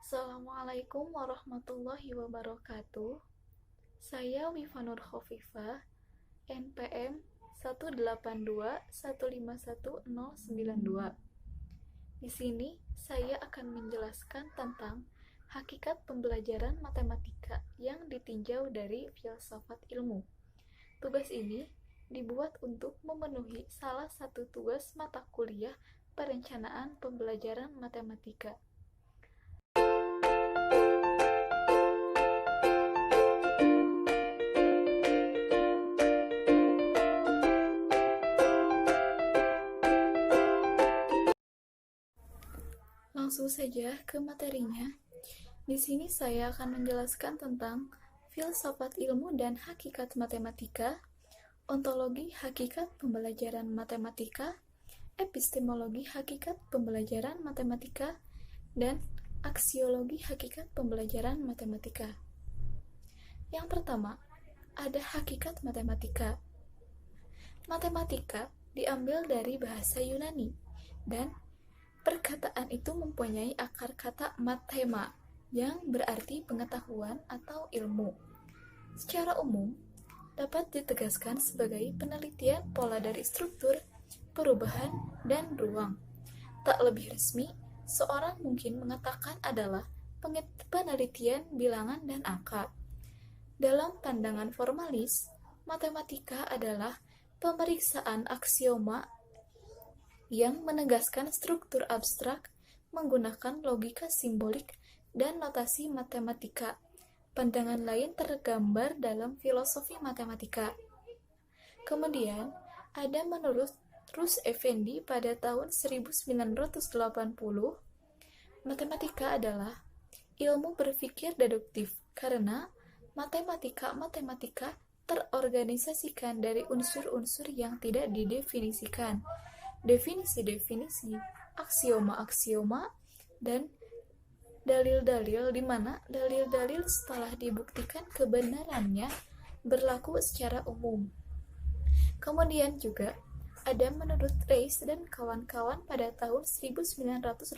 Assalamualaikum warahmatullahi wabarakatuh. Saya Wifanur Khofifah, NPM 182151092. Di sini saya akan menjelaskan tentang hakikat pembelajaran matematika yang ditinjau dari filsafat ilmu. Tugas ini dibuat untuk memenuhi salah satu tugas mata kuliah perencanaan pembelajaran matematika. Langsung saja ke materinya. Di sini saya akan menjelaskan tentang filsafat ilmu dan hakikat matematika, ontologi hakikat pembelajaran matematika, epistemologi hakikat pembelajaran matematika, dan aksiologi hakikat pembelajaran matematika. Yang pertama, ada hakikat matematika. Matematika diambil dari bahasa Yunani, dan perkataan itu mempunyai akar kata mathema, yang berarti pengetahuan atau ilmu. Secara umum, dapat ditegaskan sebagai penelitian pola dari struktur, perubahan, dan ruang. Tak lebih resmi, seorang mungkin mengatakan adalah penelitian bilangan dan angka. Dalam pandangan formalis, matematika adalah pemeriksaan aksioma yang menegaskan struktur abstrak menggunakan logika simbolik dan notasi matematika. Pandangan lain tergambar dalam filosofi matematika. Kemudian, ada menurut Rus Effendi pada tahun 1980, matematika adalah ilmu berpikir deduktif karena matematika terorganisasikan dari unsur-unsur yang tidak didefinisikan, definisi-definisi, aksioma-aksioma, dan dalil-dalil di mana dalil-dalil setelah dibuktikan kebenarannya berlaku secara umum. Kemudian juga ada menurut Reis dan kawan-kawan pada tahun 1984.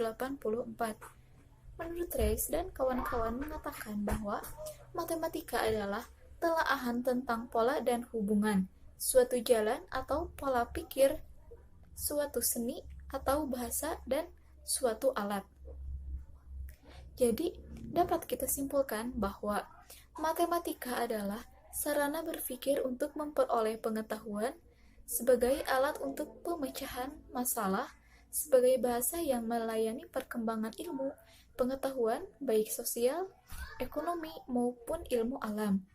Menurut Reis dan kawan-kawan mengatakan bahwa matematika adalah telaahan tentang pola dan hubungan, suatu jalan atau pola pikir, suatu seni atau bahasa, dan suatu alat. Jadi, dapat kita simpulkan bahwa matematika adalah sarana berpikir untuk memperoleh pengetahuan, sebagai alat untuk pemecahan masalah, sebagai bahasa yang melayani perkembangan ilmu, pengetahuan, baik sosial, ekonomi, maupun ilmu alam,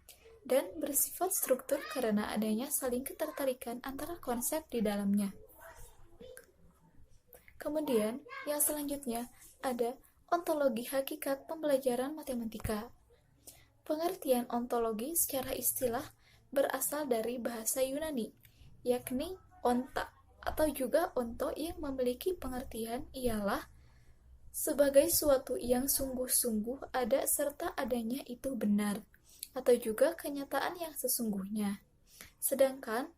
dan bersifat struktur karena adanya saling ketertarikan antara konsep di dalamnya. Kemudian, yang selanjutnya ada ontologi hakikat pembelajaran matematika. Pengertian ontologi secara istilah berasal dari bahasa Yunani, yakni onta, atau juga onto, yang memiliki pengertian ialah sebagai suatu yang sungguh-sungguh ada serta adanya itu benar, atau juga kenyataan yang sesungguhnya. Sedangkan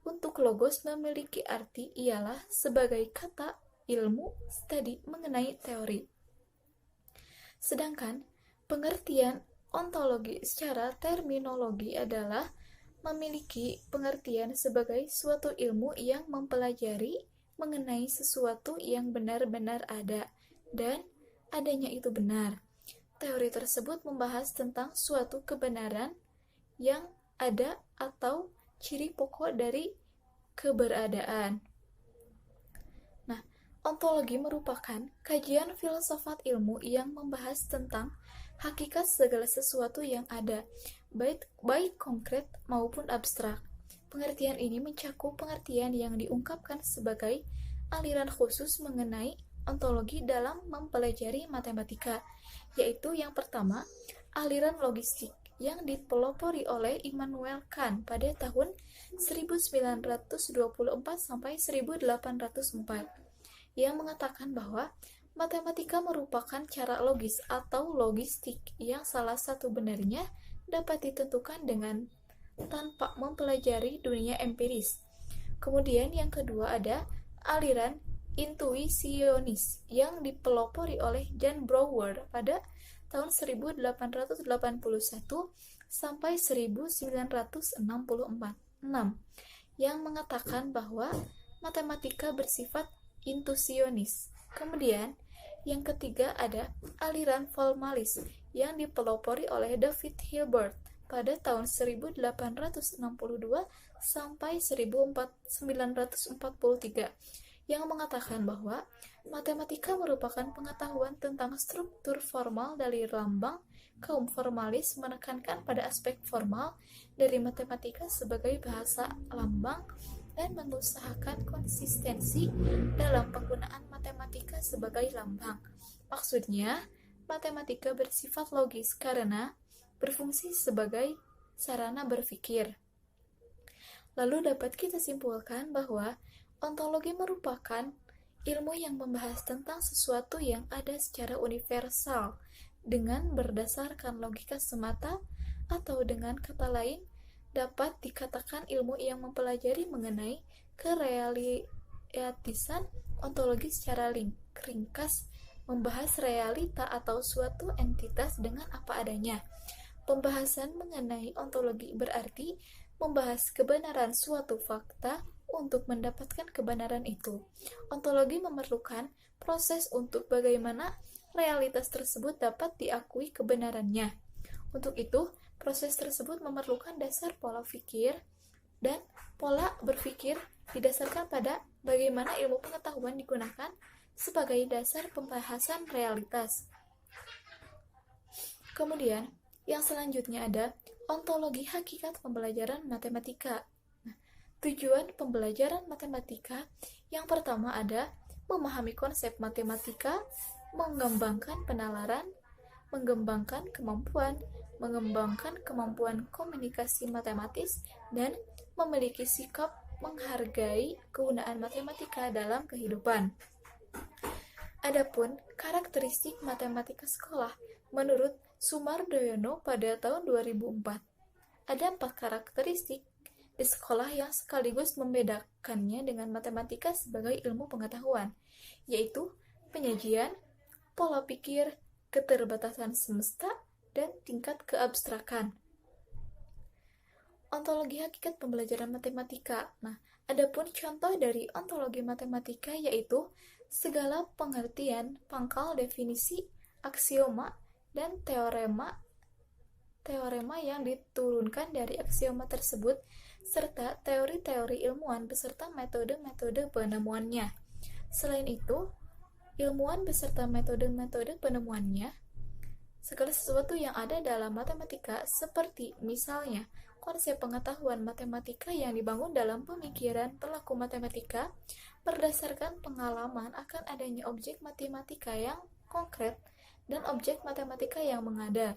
untuk logos memiliki arti ialah sebagai kata ilmu, studi mengenai teori. Sedangkan pengertian ontologi secara terminologi adalah memiliki pengertian sebagai suatu ilmu yang mempelajari mengenai sesuatu yang benar-benar ada dan adanya itu benar. Teori tersebut membahas tentang suatu kebenaran yang ada atau ciri pokok dari keberadaan. Nah, ontologi merupakan kajian filsafat ilmu yang membahas tentang hakikat segala sesuatu yang ada, baik konkret maupun abstrak. Pengertian ini mencakup pengertian yang diungkapkan sebagai aliran khusus mengenai ontologi dalam mempelajari matematika, yaitu yang pertama, aliran logistik yang dipelopori oleh Immanuel Kant pada tahun 1924 sampai 1804, yang mengatakan bahwa matematika merupakan cara logis atau logistik yang salah satu benarnya dapat ditentukan dengan tanpa mempelajari dunia empiris. Kemudian yang kedua ada aliran intuisionis yang dipelopori oleh John Brouwer pada tahun 1881 sampai 1966 yang mengatakan bahwa matematika bersifat intuisionis. Kemudian, yang ketiga ada aliran formalis yang dipelopori oleh David Hilbert pada tahun 1862 sampai 1943 yang mengatakan bahwa matematika merupakan pengetahuan tentang struktur formal dari lambang. Kaum formalis menekankan pada aspek formal dari matematika sebagai bahasa lambang dan mengusahakan konsistensi dalam penggunaan matematika sebagai lambang. Maksudnya, matematika bersifat logis karena berfungsi sebagai sarana berpikir. Lalu dapat kita simpulkan bahwa ontologi merupakan ilmu yang membahas tentang sesuatu yang ada secara universal dengan berdasarkan logika semata, atau dengan kata lain dapat dikatakan ilmu yang mempelajari mengenai kerealitisan ontologi secara ringkas, membahas realita atau suatu entitas dengan apa adanya. Pembahasan mengenai ontologi berarti membahas kebenaran suatu fakta untuk mendapatkan kebenaran itu. Ontologi memerlukan proses untuk bagaimana realitas tersebut dapat diakui kebenarannya. Untuk itu, proses tersebut memerlukan dasar pola pikir, dan pola berpikir didasarkan pada bagaimana ilmu pengetahuan digunakan sebagai dasar pembahasan realitas. Kemudian, yang selanjutnya ada ontologi hakikat pembelajaran matematika. Tujuan pembelajaran matematika yang pertama ada memahami konsep matematika, mengembangkan penalaran, mengembangkan kemampuan komunikasi matematis, dan memiliki sikap menghargai kegunaan matematika dalam kehidupan. Adapun karakteristik matematika sekolah menurut Sumardoyono pada tahun 2004. Ada 4 karakteristik di sekolah yang sekaligus membedakannya dengan matematika sebagai ilmu pengetahuan, yaitu penyajian, pola pikir, keterbatasan semesta, dan tingkat keabstrakan. Ontologi hakikat pembelajaran matematika. Adapun contoh dari ontologi matematika yaitu segala pengertian, pangkal, definisi, aksioma, dan teorema yang diturunkan dari aksioma tersebut, serta teori-teori ilmuwan beserta metode-metode penemuannya. Selain itu, ilmuwan beserta metode-metode penemuannya, segala sesuatu yang ada dalam matematika, seperti misalnya konsep pengetahuan matematika yang dibangun dalam pemikiran pelaku matematika berdasarkan pengalaman akan adanya objek matematika yang konkret dan objek matematika yang mengada,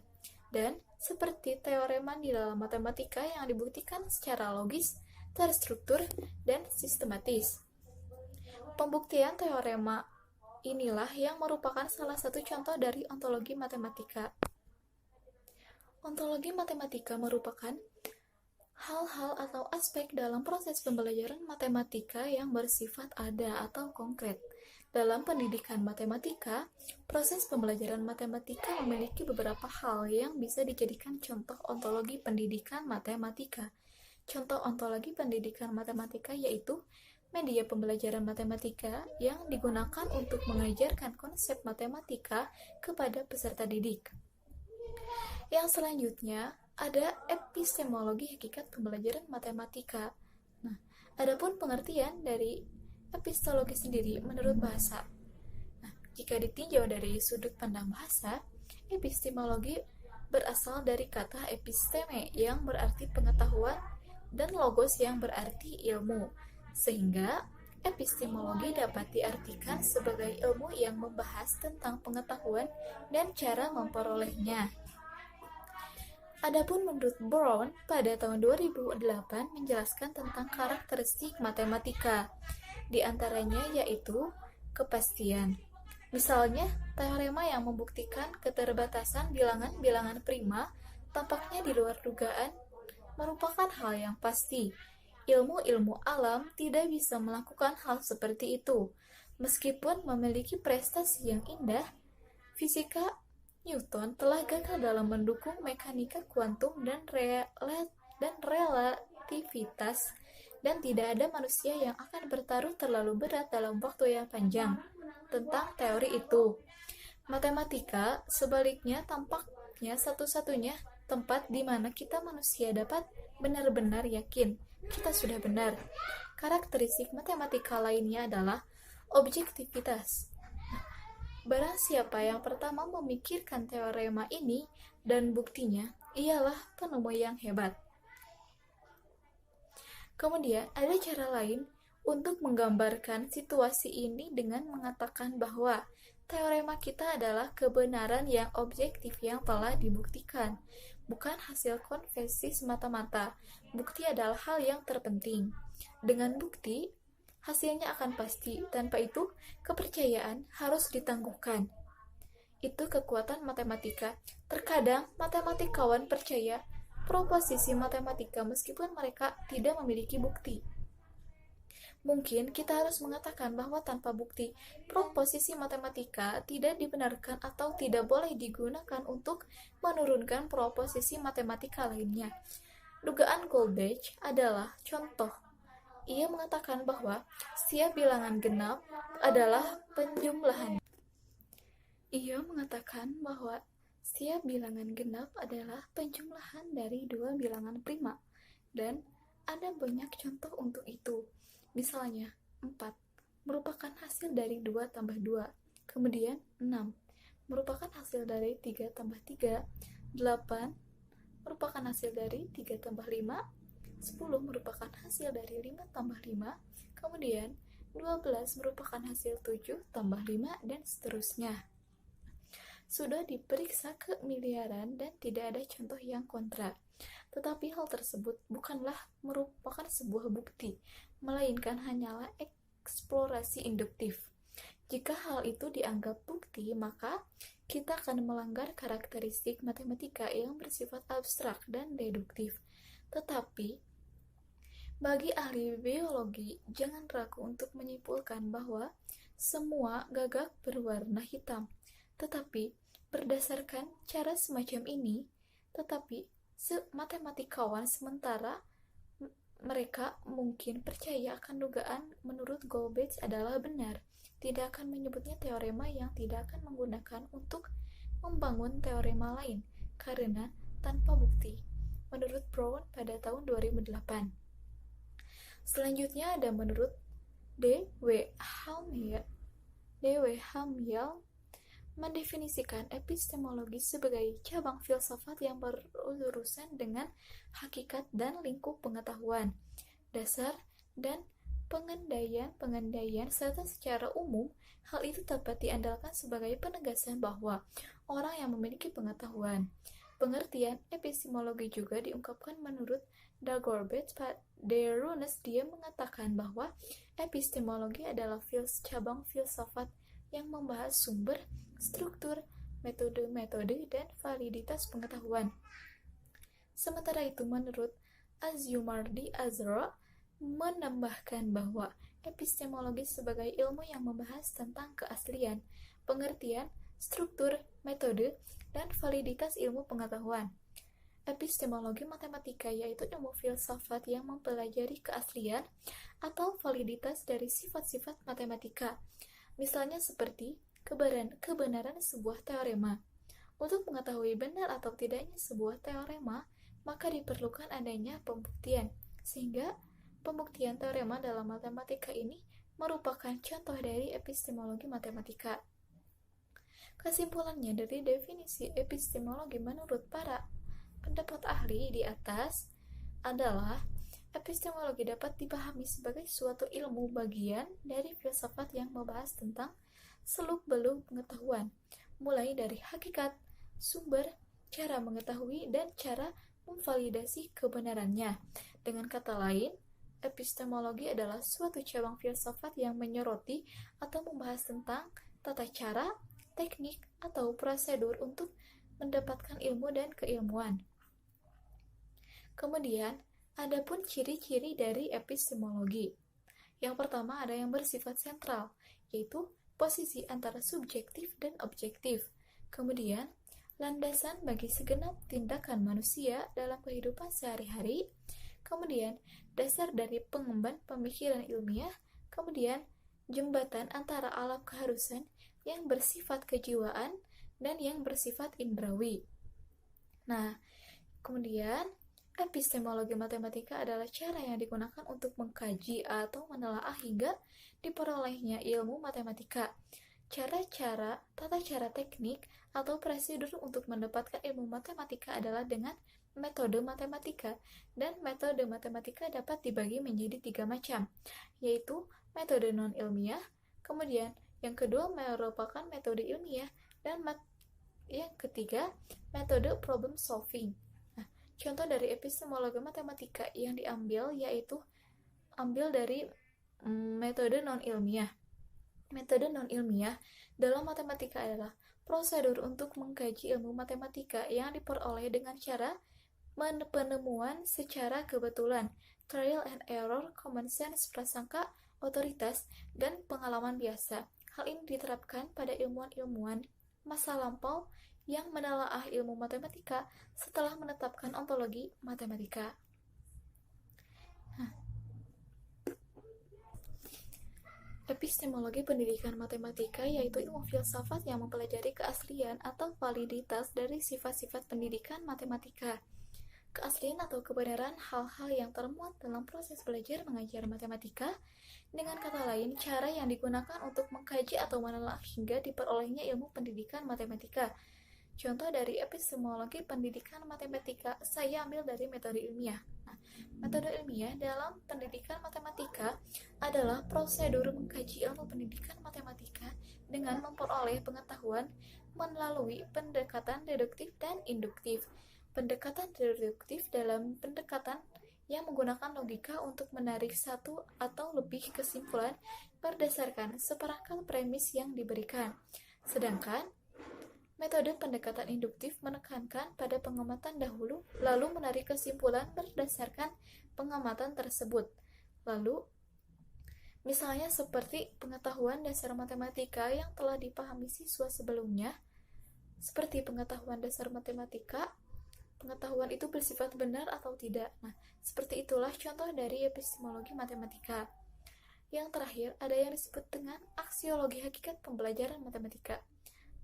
dan seperti teorema di dalam matematika yang dibuktikan secara logis, terstruktur, dan sistematis. Pembuktian teorema inilah yang merupakan salah satu contoh dari ontologi matematika. Ontologi matematika merupakan hal-hal atau aspek dalam proses pembelajaran matematika yang bersifat ada atau konkret. Dalam pendidikan matematika, proses pembelajaran matematika memiliki beberapa hal yang bisa dijadikan contoh ontologi pendidikan matematika. Contoh ontologi pendidikan matematika yaitu media pembelajaran matematika yang digunakan untuk mengajarkan konsep matematika kepada peserta didik. Yang selanjutnya ada epistemologi hakikat pembelajaran matematika. Adapun pengertian dari epistologi sendiri menurut bahasa. Jika ditinjau dari sudut pandang bahasa, epistemologi berasal dari kata episteme yang berarti pengetahuan dan logos yang berarti ilmu. Sehingga epistemologi dapat diartikan sebagai ilmu yang membahas tentang pengetahuan dan cara memperolehnya. Adapun menurut Brown pada tahun 2008 menjelaskan tentang karakteristik matematika, di antaranya yaitu kepastian. Misalnya, teorema yang membuktikan keterbatasan bilangan-bilangan prima tampaknya di luar dugaan merupakan hal yang pasti. Ilmu-ilmu alam tidak bisa melakukan hal seperti itu. Meskipun memiliki prestasi yang indah, fisika Newton telah gagal dalam mendukung mekanika kuantum dan relativitas, dan tidak ada manusia yang akan bertaruh terlalu berat dalam waktu yang panjang tentang teori itu. Matematika, sebaliknya, tampaknya satu-satunya tempat di mana kita manusia dapat benar-benar yakin kita sudah benar. Karakteristik matematika lainnya adalah objektivitas. Barang siapa yang pertama memikirkan teorema ini dan buktinya, ialah penemu yang hebat. Kemudian, ada cara lain untuk menggambarkan situasi ini dengan mengatakan bahwa teorema kita adalah kebenaran yang objektif yang telah dibuktikan, bukan hasil konvensi semata-mata. Bukti adalah hal yang terpenting. Dengan bukti, hasilnya akan pasti. Tanpa itu, kepercayaan harus ditangguhkan. Itu kekuatan matematika. Terkadang matematikawan percaya proposisi matematika meskipun mereka tidak memiliki bukti. Mungkin kita harus mengatakan bahwa tanpa bukti, proposisi matematika tidak dibenarkan atau tidak boleh digunakan untuk menurunkan proposisi matematika lainnya. Dugaan Goldbach adalah contoh. Ia mengatakan bahwa setiap bilangan genap adalah penjumlahan. Dari dua bilangan prima, dan ada banyak contoh untuk itu. Misalnya, 4 merupakan hasil dari 2 tambah 2, kemudian 6 merupakan hasil dari 3 tambah 3, 8 merupakan hasil dari 3 tambah 5, 10 merupakan hasil dari 5 tambah 5, kemudian 12 merupakan hasil 7 tambah 5, dan seterusnya. Sudah diperiksa ke miliaran dan tidak ada contoh yang kontra. Tetapi hal tersebut bukanlah merupakan sebuah bukti, melainkan hanyalah eksplorasi induktif. Jika hal itu dianggap bukti, maka kita akan melanggar karakteristik matematika yang bersifat abstrak dan deduktif. Tetapi, bagi ahli biologi, jangan ragu untuk menyimpulkan bahwa semua gagak berwarna hitam. Tetapi, berdasarkan cara semacam ini, matematikawan sementara mereka mungkin percaya akan dugaan menurut Goldbach adalah benar, tidak akan menyebutnya teorema yang tidak akan menggunakan untuk membangun teorema lain, karena tanpa bukti, menurut Brown pada tahun 2008. Selanjutnya ada menurut D.W. Hamill mendefinisikan epistemologi sebagai cabang filsafat yang berurusan dengan hakikat dan lingkup pengetahuan, dasar, dan pengendaian serta secara umum, hal itu dapat diandalkan sebagai penegasan bahwa orang yang memiliki pengetahuan. Pengertian epistemologi juga diungkapkan menurut Dagorbet de Runes. Dia mengatakan bahwa epistemologi adalah cabang filsafat yang membahas sumber, struktur, metode-metode, dan validitas pengetahuan. Sementara itu, menurut Azyumardi Azra menambahkan bahwa epistemologi sebagai ilmu yang membahas tentang keaslian, pengertian, struktur, metode, dan validitas ilmu pengetahuan. Epistemologi matematika yaitu ilmu filsafat yang mempelajari keaslian atau validitas dari sifat-sifat matematika, misalnya seperti kebenaran sebuah teorema. Untuk mengetahui benar atau tidaknya sebuah teorema, maka diperlukan adanya pembuktian, sehingga pembuktian teorema dalam matematika ini merupakan contoh dari epistemologi matematika. Kesimpulannya dari definisi epistemologi menurut para pendapat ahli di atas adalah epistemologi dapat dipahami sebagai suatu ilmu bagian dari filsafat yang membahas tentang seluk-beluk pengetahuan, mulai dari hakikat, sumber, cara mengetahui, dan cara memvalidasi kebenarannya. Dengan kata lain, epistemologi adalah suatu cabang filsafat yang menyoroti atau membahas tentang tata cara, teknik, atau prosedur untuk mendapatkan ilmu dan keilmuan. Kemudian, ada pun ciri-ciri dari epistemologi. Yang pertama ada yang bersifat sentral, yaitu posisi antara subjektif dan objektif. Kemudian, landasan bagi segenap tindakan manusia dalam kehidupan sehari-hari. Kemudian, dasar dari pengemban pemikiran ilmiah. Kemudian, jembatan antara alam keharusan yang bersifat kejiwaan dan yang bersifat indrawi. Nah, kemudian epistemologi matematika adalah cara yang digunakan untuk mengkaji atau menelaah hingga diperolehnya ilmu matematika. Tata cara teknik atau prosedur untuk mendapatkan ilmu matematika adalah dengan metode matematika, dan metode matematika dapat dibagi menjadi 3 macam, yaitu metode non-ilmiah, kemudian yang kedua merupakan metode ilmiah, dan yang ketiga metode problem solving. Nah, contoh dari epistemologi matematika yang diambil yaitu ambil dari metode non-ilmiah. Metode non-ilmiah dalam matematika adalah prosedur untuk mengkaji ilmu matematika yang diperoleh dengan cara penemuan secara kebetulan, trial and error, common sense, prasangka, otoritas, dan pengalaman biasa. Hal ini diterapkan pada ilmuwan-ilmuwan masa lampau yang menelaah ilmu matematika setelah menetapkan ontologi matematika. Epistemologi pendidikan matematika yaitu ilmu filsafat yang mempelajari keaslian atau validitas dari sifat-sifat pendidikan matematika. Keaslian atau kebenaran hal-hal yang termuat dalam proses belajar mengajar matematika, dengan kata lain, cara yang digunakan untuk mengkaji atau menelaah hingga diperolehnya ilmu pendidikan matematika. Contoh dari epistemologi pendidikan matematika saya ambil dari metode ilmiah. Nah, metode ilmiah dalam pendidikan matematika adalah prosedur mengkaji ilmu pendidikan matematika dengan memperoleh pengetahuan melalui pendekatan deduktif dan induktif. Pendekatan deduktif dalam pendekatan yang menggunakan logika untuk menarik satu atau lebih kesimpulan berdasarkan seperangkat premis yang diberikan. Sedangkan metode pendekatan induktif menekankan pada pengamatan dahulu, lalu menarik kesimpulan berdasarkan pengamatan tersebut. Lalu, misalnya seperti pengetahuan dasar matematika yang telah dipahami siswa sebelumnya, seperti pengetahuan dasar matematika, pengetahuan itu bersifat benar atau tidak. Nah, seperti itulah contoh dari epistemologi matematika. Yang terakhir, ada yang disebut dengan aksiologi hakikat pembelajaran matematika.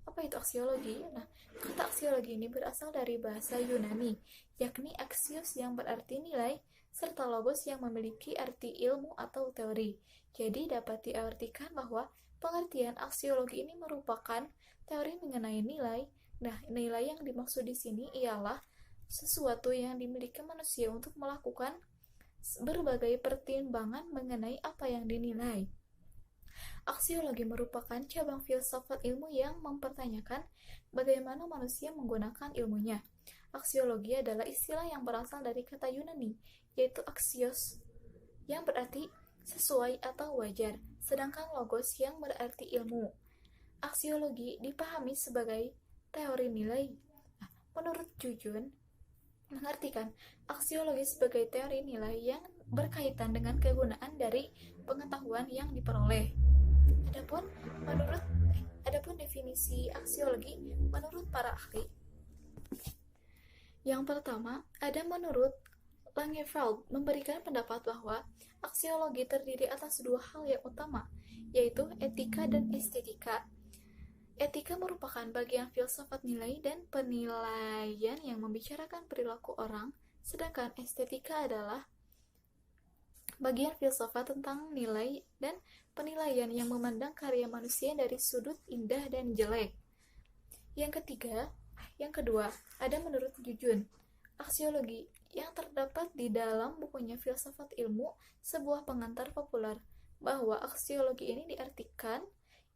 Apa itu aksiologi? Nah, kata aksiologi ini berasal dari bahasa Yunani, yakni axios yang berarti nilai, serta logos yang memiliki arti ilmu atau teori. Jadi dapat diartikan bahwa pengertian aksiologi ini merupakan teori mengenai nilai. Nah, nilai yang dimaksud di sini ialah sesuatu yang dimiliki manusia untuk melakukan berbagai pertimbangan mengenai apa yang dinilai. Aksiologi merupakan cabang filsafat ilmu yang mempertanyakan bagaimana manusia menggunakan ilmunya. Aksiologi adalah istilah yang berasal dari kata Yunani, yaitu axios, yang berarti sesuai atau wajar, sedangkan logos yang berarti ilmu. Aksiologi dipahami sebagai teori nilai. Nah, menurut Jujun, mengartikan aksiologi sebagai teori nilai yang berkaitan dengan kegunaan dari pengetahuan yang diperoleh. Adapun definisi aksiologi menurut para ahli. Yang pertama, ada menurut Langeveld memberikan pendapat bahwa aksiologi terdiri atas dua hal yang utama, yaitu etika dan estetika. Etika merupakan bagian filsafat nilai dan penilaian yang membicarakan perilaku orang, sedangkan estetika adalah bagian filsafat tentang nilai dan penilaian yang memandang karya manusia dari sudut indah dan jelek. Yang kedua, ada menurut Jujun, aksiologi yang terdapat di dalam bukunya Filsafat Ilmu, sebuah pengantar populer, bahwa aksiologi ini diartikan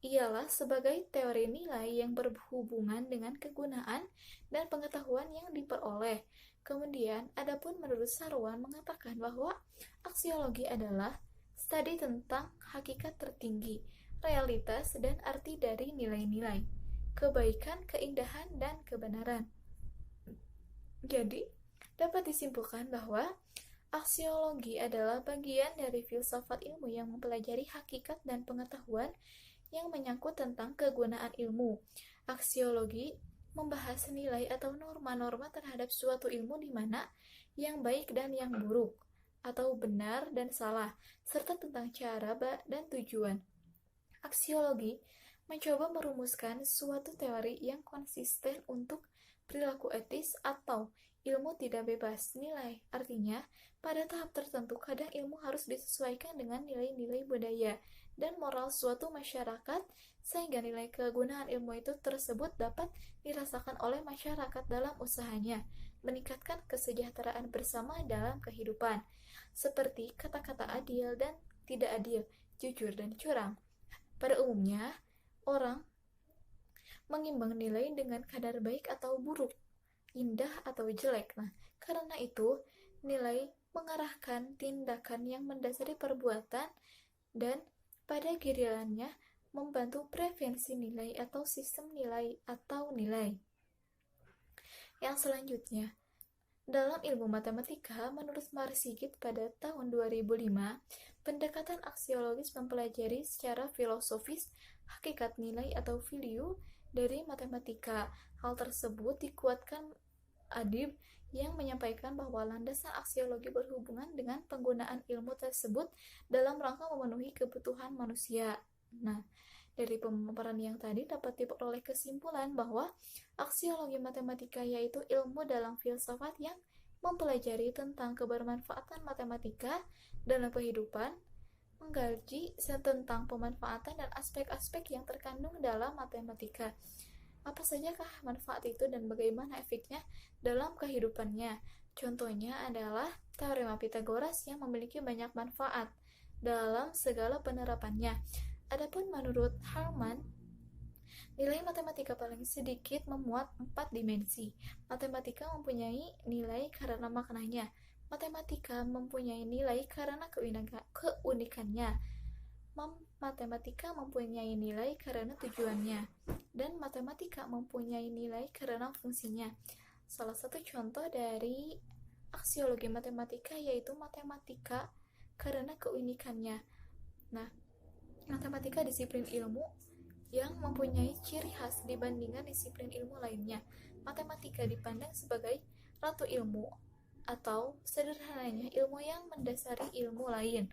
ialah sebagai teori nilai yang berhubungan dengan kegunaan dan pengetahuan yang diperoleh. Kemudian, adapun menurut Sarwan mengatakan bahwa aksiologi adalah studi tentang hakikat tertinggi, realitas, dan arti dari nilai-nilai, kebaikan, keindahan, dan kebenaran. Jadi, dapat disimpulkan bahwa aksiologi adalah bagian dari filsafat ilmu yang mempelajari hakikat dan pengetahuan yang menyangkut tentang kegunaan ilmu. Aksiologi membahas nilai atau norma-norma terhadap suatu ilmu di mana yang baik dan yang buruk, atau benar dan salah, serta tentang cara dan tujuan. Aksiologi mencoba merumuskan suatu teori yang konsisten untuk perilaku etis atau ilmu tidak bebas nilai. Artinya, pada tahap tertentu kadang ilmu harus disesuaikan dengan nilai-nilai budaya dan moral suatu masyarakat sehingga nilai kegunaan ilmu itu tersebut dapat dirasakan oleh masyarakat dalam usahanya, meningkatkan kesejahteraan bersama dalam kehidupan, seperti kata-kata adil dan tidak adil, jujur dan curang. Pada umumnya, orang mengimbang nilai dengan kadar baik atau buruk, indah atau jelek. Nah, karena itu, nilai mengarahkan tindakan yang mendasari perbuatan dan pada gilirannya membantu prevensi nilai atau sistem nilai atau nilai. Yang selanjutnya, dalam ilmu matematika, menurut Marsigit pada tahun 2005, pendekatan aksiologis mempelajari secara filosofis hakikat nilai atau value dari matematika. Hal tersebut dikuatkan Adib yang menyampaikan bahwa landasan aksiologi berhubungan dengan penggunaan ilmu tersebut dalam rangka memenuhi kebutuhan manusia. Nah, dari pemaparan yang tadi dapat diperoleh kesimpulan bahwa aksiologi matematika yaitu ilmu dalam filsafat yang mempelajari tentang kebermanfaatan matematika dalam kehidupan, mengkaji tentang pemanfaatan dan aspek-aspek yang terkandung dalam matematika. Apa sajakah manfaat itu dan bagaimana efeknya dalam kehidupannya? Contohnya adalah teorema Pythagoras yang memiliki banyak manfaat dalam segala penerapannya. Adapun menurut Harman, nilai matematika paling sedikit memuat 4 dimensi. Matematika mempunyai nilai karena maknanya. Matematika mempunyai nilai karena keunikannya. Matematika mempunyai nilai karena tujuannya. Dan matematika mempunyai nilai karena fungsinya. Salah satu contoh dari aksiologi matematika yaitu matematika karena keunikannya. Nah, matematika disiplin ilmu yang mempunyai ciri khas dibandingkan disiplin ilmu lainnya. Matematika dipandang sebagai ratu ilmu atau sederhananya ilmu yang mendasari ilmu lain.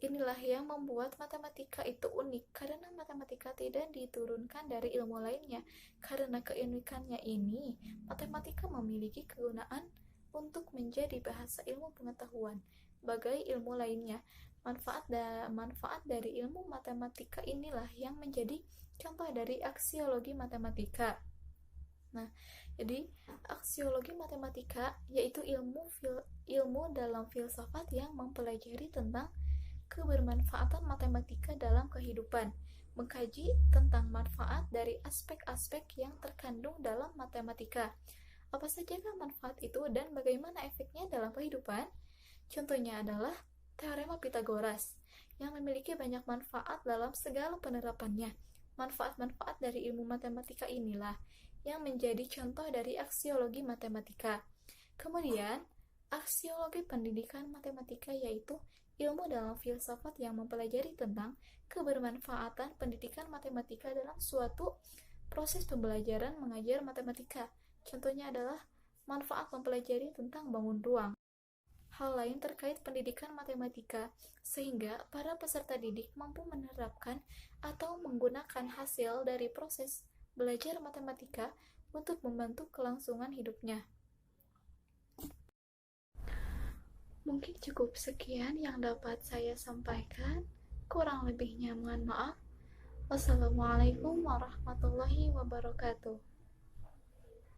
Inilah yang membuat matematika itu unik karena matematika tidak diturunkan dari ilmu lainnya. Karena keunikannya ini, matematika memiliki kegunaan untuk menjadi bahasa ilmu pengetahuan bagai ilmu lainnya. Manfaat dari ilmu matematika inilah yang menjadi contoh dari aksiologi matematika. Nah, jadi aksiologi matematika yaitu ilmu dalam filsafat yang mempelajari tentang kebermanfaatan matematika dalam kehidupan, mengkaji tentang manfaat dari aspek-aspek yang terkandung dalam matematika. Apa sajakah manfaat itu dan bagaimana efeknya dalam kehidupan? Contohnya adalah teorema Pythagoras yang memiliki banyak manfaat dalam segala penerapannya. Manfaat-manfaat dari ilmu matematika inilah yang menjadi contoh dari aksiologi matematika. Kemudian, aksiologi pendidikan matematika yaitu ilmu dalam filsafat yang mempelajari tentang kebermanfaatan pendidikan matematika dalam suatu proses pembelajaran mengajar matematika. Contohnya adalah manfaat mempelajari tentang bangun ruang. Hal lain terkait pendidikan matematika, sehingga para peserta didik mampu menerapkan atau menggunakan hasil dari proses belajar matematika untuk membantu kelangsungan hidupnya. Mungkin cukup sekian yang dapat saya sampaikan. Kurang lebihnya mohon maaf. Wassalamualaikum warahmatullahi wabarakatuh.